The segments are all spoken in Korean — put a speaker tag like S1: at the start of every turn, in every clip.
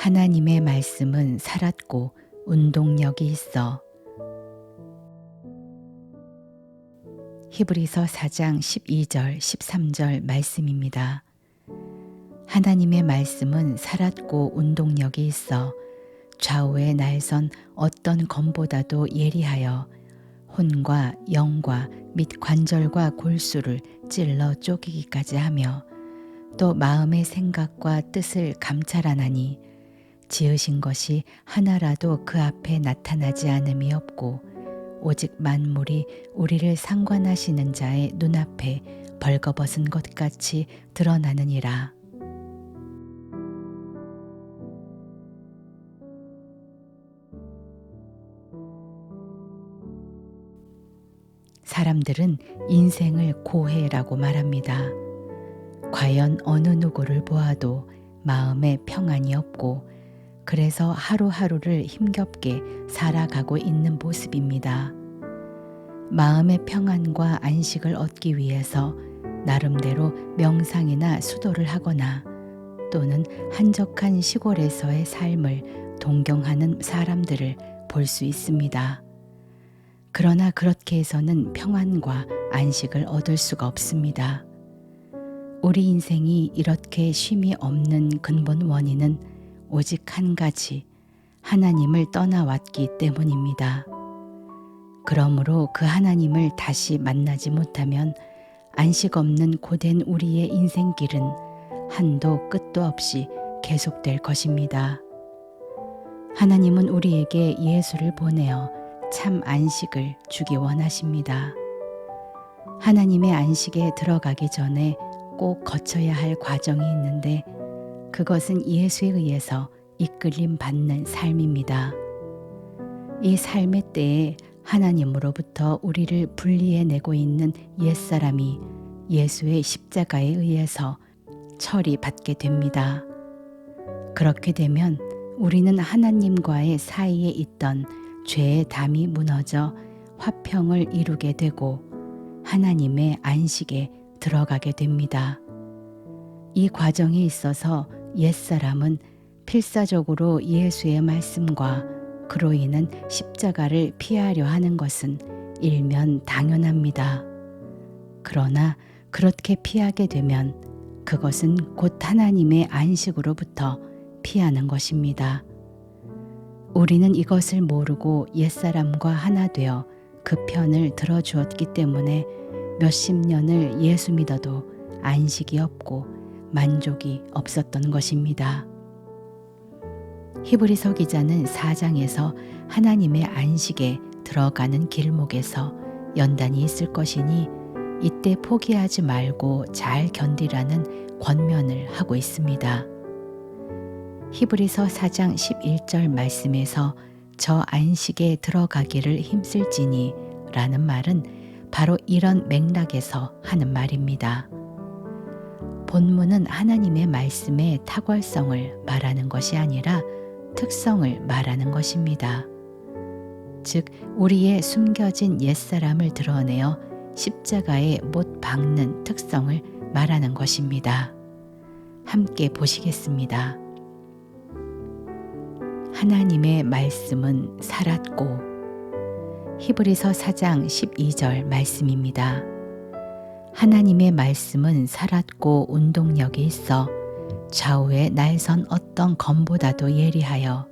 S1: 하나님의 말씀은 살았고 운동력이 있어. 히브리서 4장 12절 13절 말씀입니다. 하나님의 말씀은 살았고 운동력이 있어 좌우의 날선 어떤 검보다도 예리하여 혼과 영과 및 관절과 골수를 찔러 쪼개기까지 하며 또 마음의 생각과 뜻을 감찰하나니 지으신 것이 하나라도 그 앞에 나타나지 않음이 없고 오직 만물이 우리를 상관하시는 자의 눈앞에 벌거벗은 것 같이 드러나느니라. 사람들은 인생을 고해라고 말합니다. 과연 어느 누구를 보아도 마음에 평안이 없고 그래서 하루하루를 힘겹게 살아가고 있는 모습입니다. 마음의 평안과 안식을 얻기 위해서 나름대로 명상이나 수도를 하거나 또는 한적한 시골에서의 삶을 동경하는 사람들을 볼 수 있습니다. 그러나 그렇게 해서는 평안과 안식을 얻을 수가 없습니다. 우리 인생이 이렇게 쉼이 없는 근본 원인은 오직 한 가지, 하나님을 떠나왔기 때문입니다. 그러므로 그 하나님을 다시 만나지 못하면 안식 없는 고된 우리의 인생길은 한도 끝도 없이 계속될 것입니다. 하나님은 우리에게 예수를 보내어 참 안식을 주기 원하십니다. 하나님의 안식에 들어가기 전에 꼭 거쳐야 할 과정이 있는데 그것은 예수에 의해서 이끌림 받는 삶입니다. 이 삶의 때에 하나님으로부터 우리를 분리해내고 있는 옛사람이 예수의 십자가에 의해서 처리받게 됩니다. 그렇게 되면 우리는 하나님과의 사이에 있던 죄의 담이 무너져 화평을 이루게 되고 하나님의 안식에 들어가게 됩니다. 이 과정에 있어서 옛사람은 필사적으로 예수의 말씀과 그로 인한 십자가를 피하려 하는 것은 일면 당연합니다. 그러나 그렇게 피하게 되면 그것은 곧 하나님의 안식으로부터 피하는 것입니다. 우리는 이것을 모르고 옛사람과 하나 되어 그 편을 들어주었기 때문에 몇십 년을 예수 믿어도 안식이 없고 만족이 없었던 것입니다. 히브리서 기자는 4장에서 하나님의 안식에 들어가는 길목에서 연단이 있을 것이니 이때 포기하지 말고 잘 견디라는 권면을 하고 있습니다. 히브리서 4장 11절 말씀에서 저 안식에 들어가기를 힘쓸지니 라는 말은 바로 이런 맥락에서 하는 말입니다. 본문은 하나님의 말씀의 탁월성을 말하는 것이 아니라 특성을 말하는 것입니다. 즉 우리의 숨겨진 옛사람을 드러내어 십자가에 못 박는 특성을 말하는 것입니다. 함께 보시겠습니다. 하나님의 말씀은 살았고 히브리서 4장 12절 말씀입니다. 하나님의 말씀은 살았고 운동력이 있어 좌우의 날선 어떤 검보다도 예리하여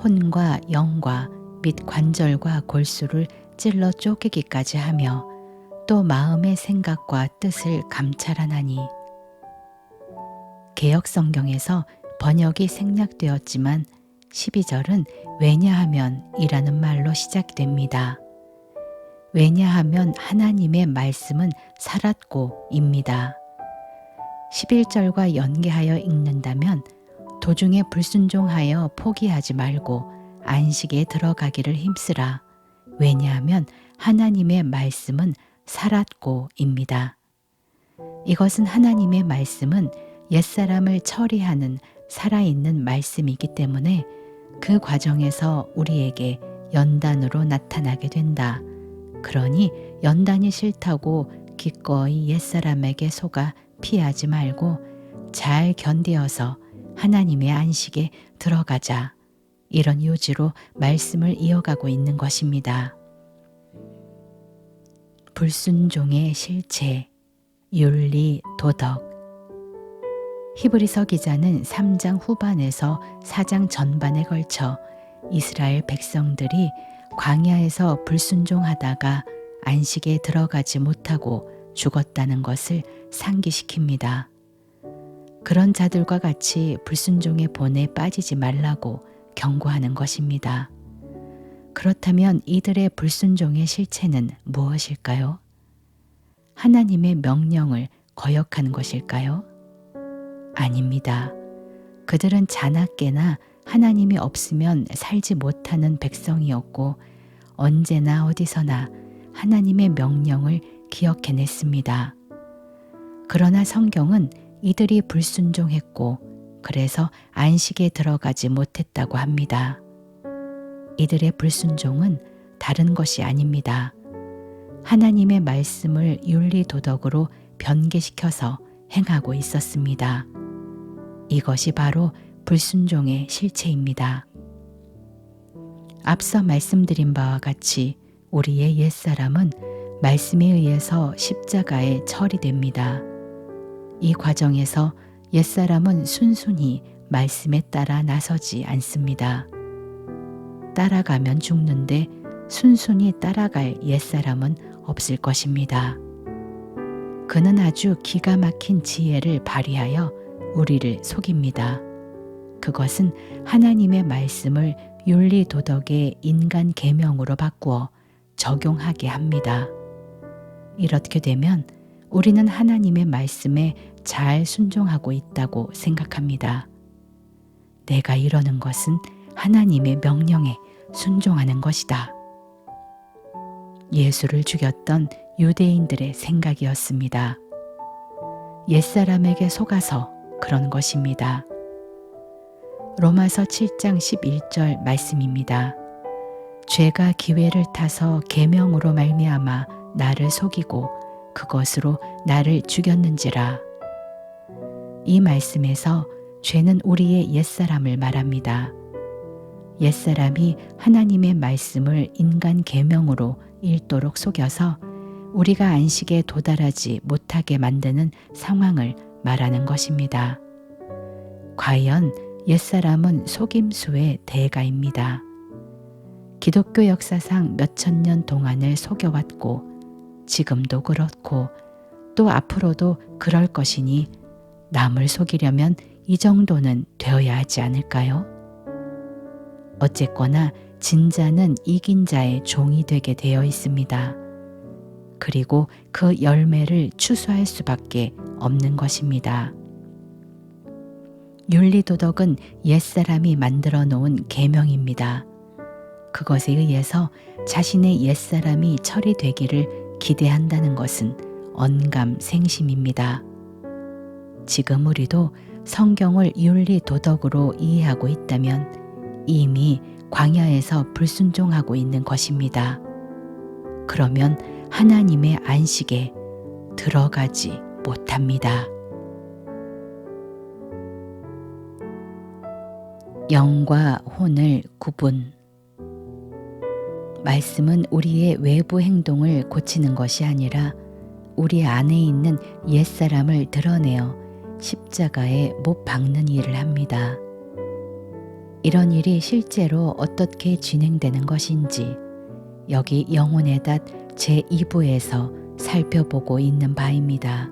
S1: 혼과 영과 및 관절과 골수를 찔러 쪼개기까지 하며 또 마음의 생각과 뜻을 감찰하나니. 개역성경에서 번역이 생략되었지만 12절은 왜냐하면 이라는 말로 시작됩니다. 왜냐하면 하나님의 말씀은 살았고 입니다. 11절과 연계하여 읽는다면 도중에 불순종하여 포기하지 말고 안식에 들어가기를 힘쓰라. 왜냐하면 하나님의 말씀은 살았고 입니다. 이것은 하나님의 말씀은 옛사람을 처리하는 살아있는 말씀이기 때문에 그 과정에서 우리에게 연단으로 나타나게 된다. 그러니 연단이 싫다고 기꺼이 옛사람에게 속아 피하지 말고 잘 견디어서 하나님의 안식에 들어가자. 이런 요지로 말씀을 이어가고 있는 것입니다. 불순종의 실체, 윤리, 도덕. 히브리서 기자는 3장 후반에서 4장 전반에 걸쳐 이스라엘 백성들이 광야에서 불순종하다가 안식에 들어가지 못하고 죽었다는 것을 상기시킵니다. 그런 자들과 같이 불순종의 본에 빠지지 말라고 경고하는 것입니다. 그렇다면 이들의 불순종의 실체는 무엇일까요? 하나님의 명령을 거역하는 것일까요? 아닙니다. 그들은 자나깨나 하나님이 없으면 살지 못하는 백성이었고 언제나 어디서나 하나님의 명령을 기억해냈습니다. 그러나 성경은 이들이 불순종했고 그래서 안식에 들어가지 못했다고 합니다. 이들의 불순종은 다른 것이 아닙니다. 하나님의 말씀을 윤리도덕으로 변개시켜서 행하고 있었습니다. 이것이 바로 불순종의 실체입니다. 앞서 말씀드린 바와 같이 우리의 옛사람은 말씀에 의해서 십자가에 처리됩니다. 이 과정에서 옛사람은 순순히 말씀에 따라 나서지 않습니다. 따라가면 죽는데 순순히 따라갈 옛사람은 없을 것입니다. 그는 아주 기가 막힌 지혜를 발휘하여 우리를 속입니다. 그것은 하나님의 말씀을 윤리도덕의 인간 계명으로 바꾸어 적용하게 합니다. 이렇게 되면 우리는 하나님의 말씀에 잘 순종하고 있다고 생각합니다. 내가 이러는 것은 하나님의 명령에 순종하는 것이다. 예수를 죽였던 유대인들의 생각이었습니다. 옛사람에게 속아서 그런 것입니다. 로마서 7장 11절 말씀입니다. 죄가 기회를 타서 계명으로 말미암아 나를 속이고 그것으로 나를 죽였는지라. 이 말씀에서 죄는 우리의 옛사람을 말합니다. 옛사람이 하나님의 말씀을 인간 계명으로 읽도록 속여서 우리가 안식에 도달하지 못하게 만드는 상황을 말하는 것입니다. 과연 옛사람은 속임수의 대가입니다. 기독교 역사상 몇천 년 동안을 속여왔고 지금도 그렇고 또 앞으로도 그럴 것이니 남을 속이려면 이 정도는 되어야 하지 않을까요? 어쨌거나 진자는 이긴 자의 종이 되게 되어 있습니다. 그리고 그 열매를 추수할 수밖에 없는 것입니다. 윤리도덕은 옛사람이 만들어 놓은 계명입니다. 그것에 의해서 자신의 옛사람이 처리되기를 기대한다는 것은 언감생심입니다. 지금 우리도 성경을 윤리도덕으로 이해하고 있다면 이미 광야에서 불순종하고 있는 것입니다. 그러면 하나님의 안식에 들어가지 못합니다. 영과 혼을 구분. 말씀은 우리의 외부 행동을 고치는 것이 아니라 우리 안에 있는 옛사람을 드러내어 십자가에 못 박는 일을 합니다. 이런 일이 실제로 어떻게 진행되는 것인지 여기 영혼의 닷 제2부에서 살펴보고 있는 바입니다.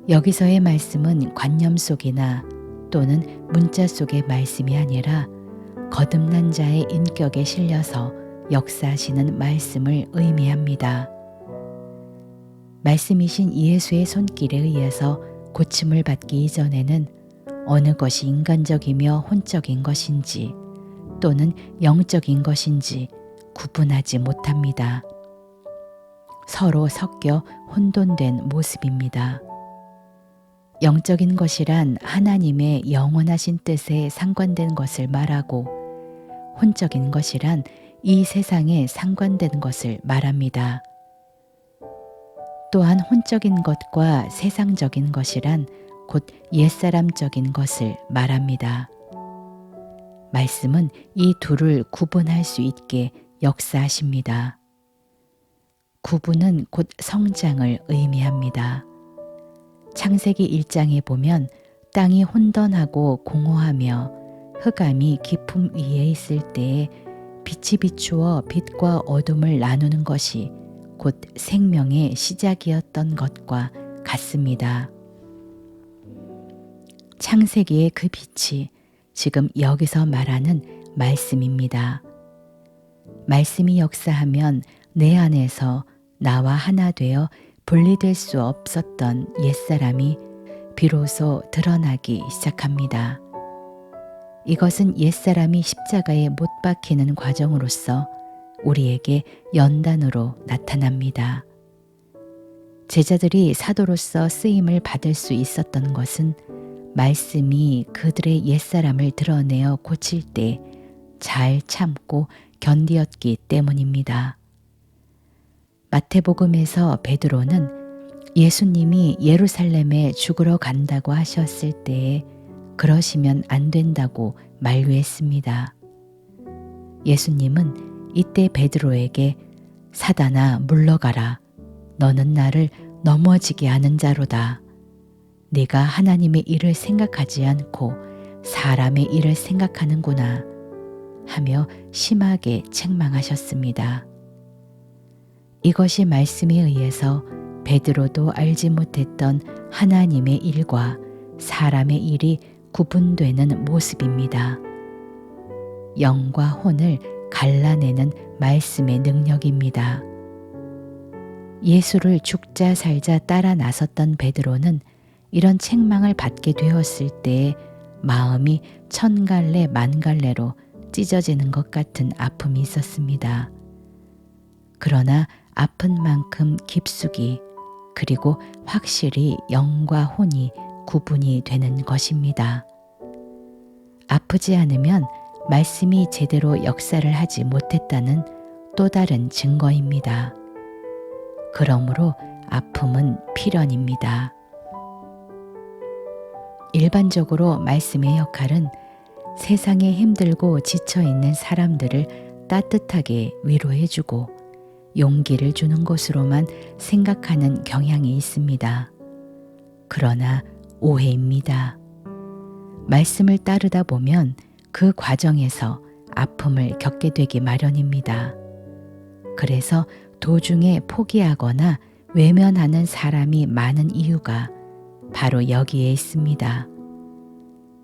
S1: 여기서의 말씀은 관념 속이나 또는 문자 속의 말씀이 아니라 거듭난 자의 인격에 실려서 역사하시는 말씀을 의미합니다. 말씀이신 예수의 손길에 의해서 고침을 받기 이전에는 어느 것이 인간적이며 혼적인 것인지 또는 영적인 것인지 구분하지 못합니다. 서로 섞여 혼돈된 모습입니다. 영적인 것이란 하나님의 영원하신 뜻에 상관된 것을 말하고 혼적인 것이란 이 세상에 상관된 것을 말합니다. 또한 혼적인 것과 세상적인 것이란 곧 옛사람적인 것을 말합니다. 말씀은 이 둘을 구분할 수 있게 역사하십니다. 구분은 곧 성장을 의미합니다. 창세기 1장에 보면 땅이 혼돈하고 공허하며 흑암이 깊음 위에 있을 때에 빛이 비추어 빛과 어둠을 나누는 것이 곧 생명의 시작이었던 것과 같습니다. 창세기의 그 빛이 지금 여기서 말하는 말씀입니다. 말씀이 역사하면 내 안에서 나와 하나 되어 분리될 수 없었던 옛사람이 비로소 드러나기 시작합니다. 이것은 옛사람이 십자가에 못 박히는 과정으로서 우리에게 연단으로 나타납니다. 제자들이 사도로서 쓰임을 받을 수 있었던 것은 말씀이 그들의 옛사람을 드러내어 고칠 때 잘 참고 견디었기 때문입니다. 마태복음에서 베드로는 예수님이 예루살렘에 죽으러 간다고 하셨을 때에 그러시면 안 된다고 만류했습니다. 예수님은 이때 베드로에게 사단아 물러가라. 너는 나를 넘어지게 하는 자로다. 네가 하나님의 일을 생각하지 않고 사람의 일을 생각하는구나 하며 심하게 책망하셨습니다. 이것이 말씀에 의해서 베드로도 알지 못했던 하나님의 일과 사람의 일이 구분되는 모습입니다. 영과 혼을 갈라내는 말씀의 능력입니다. 예수를 죽자 살자 따라 나섰던 베드로는 이런 책망을 받게 되었을 때에 마음이 천갈래 만갈래로 찢어지는 것 같은 아픔이 있었습니다. 그러나 아픈 만큼 깊숙이 그리고 확실히 영과 혼이 구분이 되는 것입니다. 아프지 않으면 말씀이 제대로 역사를 하지 못했다는 또 다른 증거입니다. 그러므로 아픔은 필연입니다. 일반적으로 말씀의 역할은 세상에 힘들고 지쳐있는 사람들을 따뜻하게 위로해주고 용기를 주는 것으로만 생각하는 경향이 있습니다. 그러나 오해입니다. 말씀을 따르다 보면 그 과정에서 아픔을 겪게 되기 마련입니다. 그래서 도중에 포기하거나 외면하는 사람이 많은 이유가 바로 여기에 있습니다.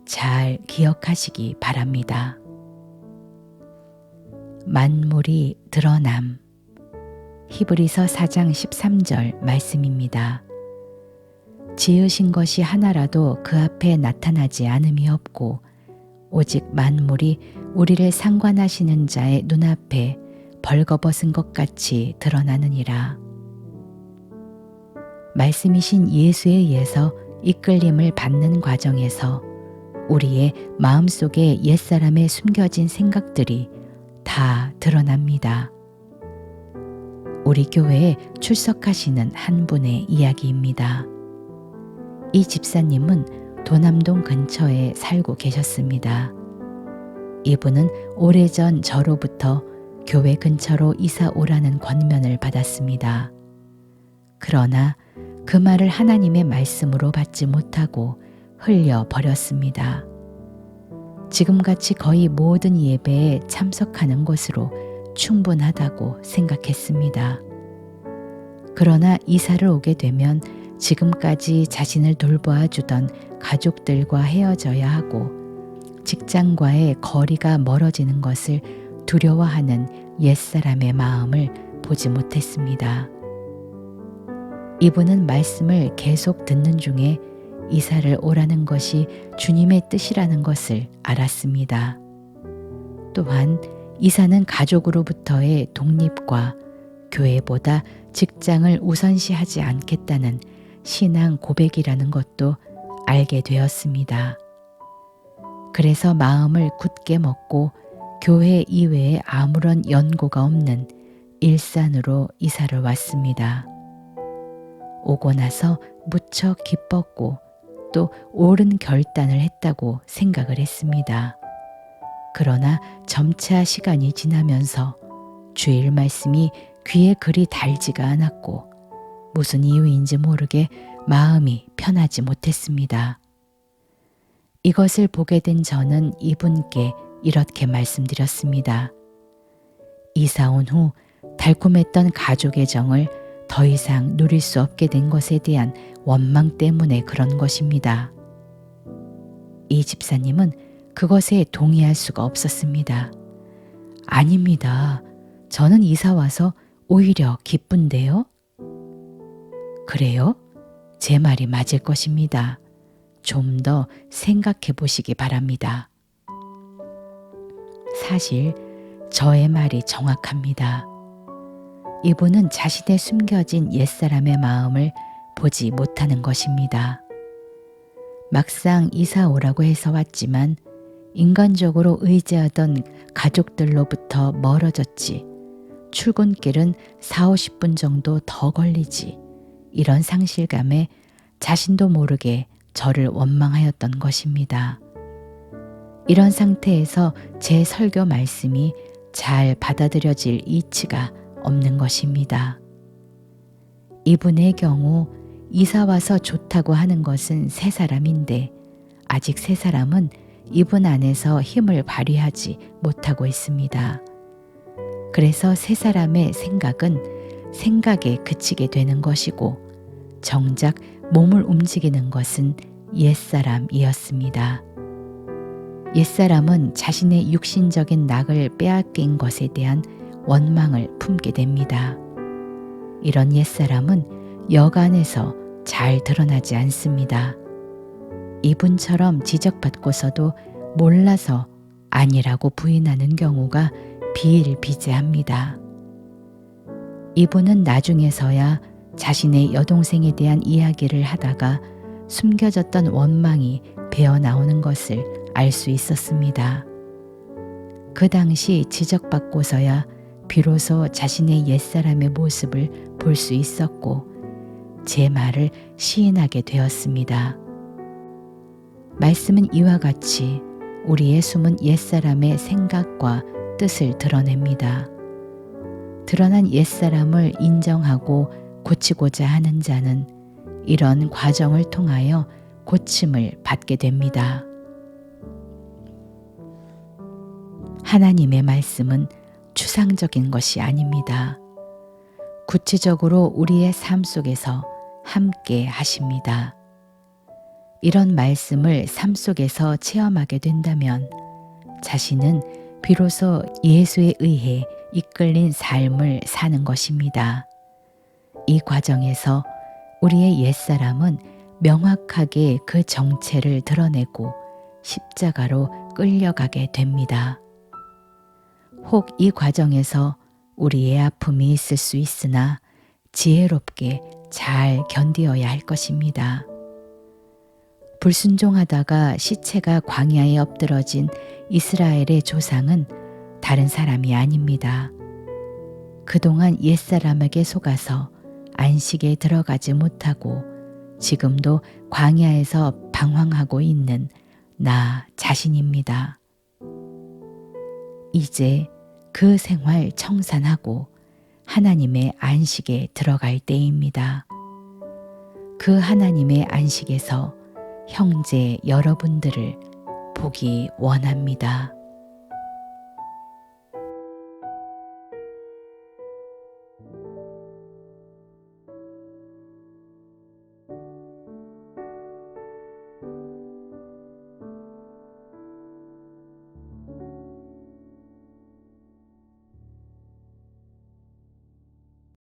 S1: 잘 기억하시기 바랍니다. 만물이 드러남. 히브리서 4장 13절 말씀입니다. 지으신 것이 하나라도 그 앞에 나타나지 않음이 없고 오직 만물이 우리를 상관하시는 자의 눈앞에 벌거벗은 것 같이 드러나느니라. 말씀이신 예수에 의해서 이끌림을 받는 과정에서 우리의 마음속에 옛사람에 숨겨진 생각들이 다 드러납니다. 우리 교회에 출석하시는 한 분의 이야기입니다. 이 집사님은 도남동 근처에 살고 계셨습니다. 이분은 오래전 저로부터 교회 근처로 이사 오라는 권면을 받았습니다. 그러나 그 말을 하나님의 말씀으로 받지 못하고 흘려버렸습니다. 지금같이 거의 모든 예배에 참석하는 것으로 충분하다고 생각했습니다. 그러나 이사를 오게 되면 지금까지 자신을 돌보아 주던 가족들과 헤어져야 하고 직장과의 거리가 멀어지는 것을 두려워하는 옛사람의 마음을 보지 못했습니다. 이분은 말씀을 계속 듣는 중에 이사를 오라는 것이 주님의 뜻이라는 것을 알았습니다. 또한 이사는 가족으로부터의 독립과 교회보다 직장을 우선시하지 않겠다는 신앙 고백이라는 것도 알게 되었습니다. 그래서 마음을 굳게 먹고 교회 이외에 아무런 연고가 없는 일산으로 이사를 왔습니다. 오고 나서 무척 기뻤고 생각도 옳은 결단을 했다고 생각을 했습니다. 그러나 점차 시간이 지나면서 주일 말씀이 귀에 그리 달지가 않았고 무슨 이유인지 모르게 마음이 편하지 못했습니다. 이것을 보게 된 저는 이분께 이렇게 말씀드렸습니다. 이사 온 후 달콤했던 가족의 정을 더 이상 누릴 수 없게 된 것에 대한 원망 때문에 그런 것입니다. 이 집사님은 그것에 동의할 수가 없었습니다. 아닙니다. 저는 이사 와서 오히려 기쁜데요. 그래요? 제 말이 맞을 것입니다. 좀 더 생각해 보시기 바랍니다. 사실 저의 말이 정확합니다. 이분은 자신의 숨겨진 옛사람의 마음을 보지 못하는 것입니다. 막상 이사 오라고 해서 왔지만 인간적으로 의지하던 가족들로부터 멀어졌지. 출근길은 4, 50분 정도 더 걸리지. 이런 상실감에 자신도 모르게 저를 원망하였던 것입니다. 이런 상태에서 제 설교 말씀이 잘 받아들여질 이치가 없는 것입니다. 이분의 경우 이사 와서 좋다고 하는 것은 세 사람인데 아직 세 사람은 이분 안에서 힘을 발휘하지 못하고 있습니다. 그래서 세 사람의 생각은 생각에 그치게 되는 것이고 정작 몸을 움직이는 것은 옛사람이었습니다. 옛사람은 자신의 육신적인 낙을 빼앗긴 것에 대한 원망을 품게 됩니다. 이런 옛사람은 여간에서 잘 드러나지 않습니다. 이분처럼 지적받고서도 몰라서 아니라고 부인하는 경우가 비일비재합니다. 이분은 나중에서야 자신의 여동생에 대한 이야기를 하다가 숨겨졌던 원망이 배어나오는 것을 알 수 있었습니다. 그 당시 지적받고서야 비로소 자신의 옛사람의 모습을 볼 수 있었고 제 말을 시인하게 되었습니다. 말씀은 이와 같이 우리의 숨은 옛사람의 생각과 뜻을 드러냅니다. 드러난 옛사람을 인정하고 고치고자 하는 자는 이런 과정을 통하여 고침을 받게 됩니다. 하나님의 말씀은 추상적인 것이 아닙니다. 구체적으로 우리의 삶 속에서 함께 하십니다. 이런 말씀을 삶 속에서 체험하게 된다면 자신은 비로소 예수에 의해 이끌린 삶을 사는 것입니다. 이 과정에서 우리의 옛사람은 명확하게 그 정체를 드러내고 십자가로 끌려가게 됩니다. 혹 이 과정에서 우리의 아픔이 있을 수 있으나 지혜롭게 잘 견디어야 할 것입니다. 불순종하다가 시체가 광야에 엎드러진 이스라엘의 조상은 다른 사람이 아닙니다. 그동안 옛사람에게 속아서 안식에 들어가지 못하고 지금도 광야에서 방황하고 있는 나 자신입니다. 이제 그 생활 청산하고 하나님의 안식에 들어갈 때입니다. 그 하나님의 안식에서 형제 여러분들을 보기 원합니다.